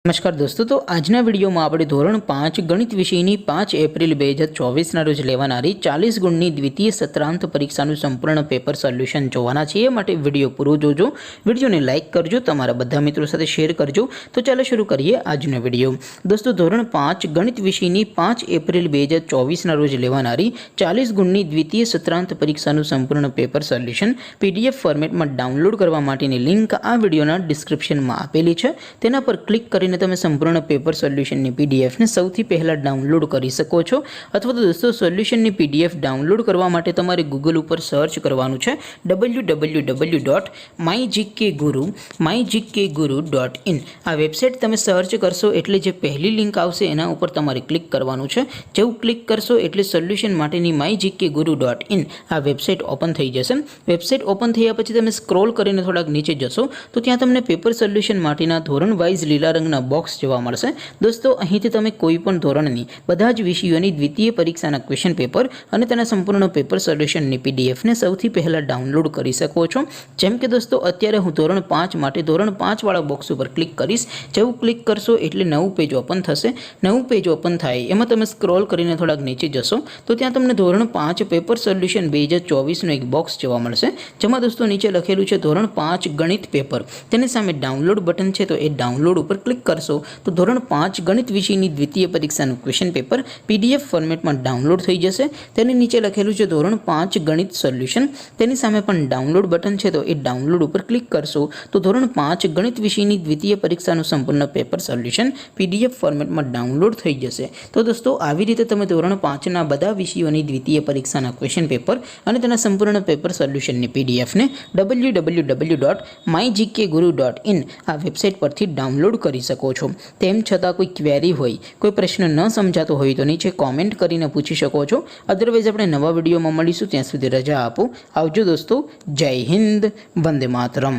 नमस्कार दोस्तों, तो आजना वीडियो में આપણે ધોરણ 5 ગણિત વિષયની 5 એપ્રિલ 2024 ના રોજ લેવાનારી 40 ગુણની દ્વિતીય સત્રાંત પરીક્ષાનું સંપૂર્ણ પેપર સોલ્યુશન જોવાના છે। એ માટે વિડિયો પૂરો જોજો, વિડિયોને લાઈક કરજો, તમારા બધા મિત્રો સાથે શેર કરજો। તો ચાલો શરૂ કરીએ આજનો વિડિયો। दोस्तों ધોરણ 5 ગણિત વિષયની 5 એપ્રિલ 2024 ના રોજ લેવાનારી 40 ગુણની દ્વિતીય સત્રાંત પરીક્ષાનું સંપૂર્ણ પેપર સોલ્યુશન PDF ફોર્મેટમાં ડાઉનલોડ કરવા માટેની લિંક આ વિડિયોના ડિસ્ક્રિપ્શનમાં આપેલી છે। તેના પર ક્લિક કરીને તમે સંપૂર્ણ પેપર સોલ્યુશનની PDF ને સૌથી પહેલા ડાઉનલોડ કરી શકો છો। અથવા તો દોસ્તો સોલ્યુશનની PDF ડાઉનલોડ કરવા માટે તમારે ગૂગલ ઉપર સર્ચ કરવાનું છે www.mygkguru.in। આ વેબસાઇટ તમે સર્ચ કરશો એટલે જે પહેલી લિંક આવશે એના ઉપર તમારે ક્લિક કરવાનું છે। જેવું ક્લિક કરશો એટલે સોલ્યુશન માટેની mygkguru.in આ વેબસાઇટ ઓપન થઈ જશે। વેબસાઇટ ઓપન થયા પછી તમે સ્ક્રોલ કરીને થોડાક નીચે જશો તો ત્યાં તમને પેપર સોલ્યુશન માટેના ધોરણ વાઇઝ લીલા રંગના બોક્સ જોવા મળશે। દોસ્તો અહીંથી તમે કોઈ પણ ધોરણની બધા જ વિષયોની દ્વિતીય પરીક્ષાના ક્વેશ્ચન પેપર અને તેના સંપૂર્ણ પેપર સોલ્યુશનની PDF ને સૌથી પહેલા ડાઉનલોડ કરી શકો છો। જેમ કે દોસ્તો અત્યારે હું ધોરણ 5 માટે ધોરણ 5 વાળા બોક્સ ઉપર ક્લિક કરીશ। જેવું ક્લિક કરશો એટલે નવું પેજ ઓપન થશે। નવું પેજ ઓપન થાય એમાં તમે સ્ક્રોલ કરીને થોડાક નીચે જશો તો ત્યાં તમને ધોરણ 5 પેપર સોલ્યુશન 2024 નું એક બોક્સ જોવા મળશે। જેમાં દોસ્તો નીચે લખેલું છે ધોરણ 5 ગણિત પેપર। તેની સામે ડાઉનલોડ બટન છે તો એ ડાઉનલોડ ઉપર ક્લિક કરશો तो ધોરણ 5 ગણિત વિષયની દ્વિતીય પરીક્ષાનું ક્વેશ્ચન પેપર PDF ફોર્મેટમાં ડાઉનલોડ થઈ જશે। તેની નીચે લખેલું છે ધોરણ 5 ગણિત સોલ્યુશન। તેની સામે પણ ડાઉનલોડ બટન છે તો એ ડાઉનલોડ ઉપર ક્લિક કરશો તો ધોરણ 5 ગણિત વિષયની દ્વિતીય પરીક્ષાનું સંપૂર્ણ પેપર સોલ્યુશન PDF ફોર્મેટમાં ડાઉનલોડ થઈ જશે। તો દોસ્તો આવી રીતે તમે ધોરણ 5 ના બધા વિષયોની દ્વિતીય પરીક્ષાના ક્વેશ્ચન પેપર અને તેના સંપૂર્ણ પેપર સોલ્યુશનની PDF ને www.mygkguru.in આ વેબસાઇટ પરથી ડાઉનલોડ કરી શકો છો। તેમ છતાં કોઈ ક્વેરી હોય, કોઈ પ્રશ્ન ન સમજાતો હોય તો નીચે કોમેન્ટ કરીને પૂછી શકો છો। અધરવાઇઝ આપણે નવા વિડીયોમાં મળીશું, ત્યાં સુધી રજા આપો। આવજો દોસ્તો, જય હિન્દ, વંદે માતરમ।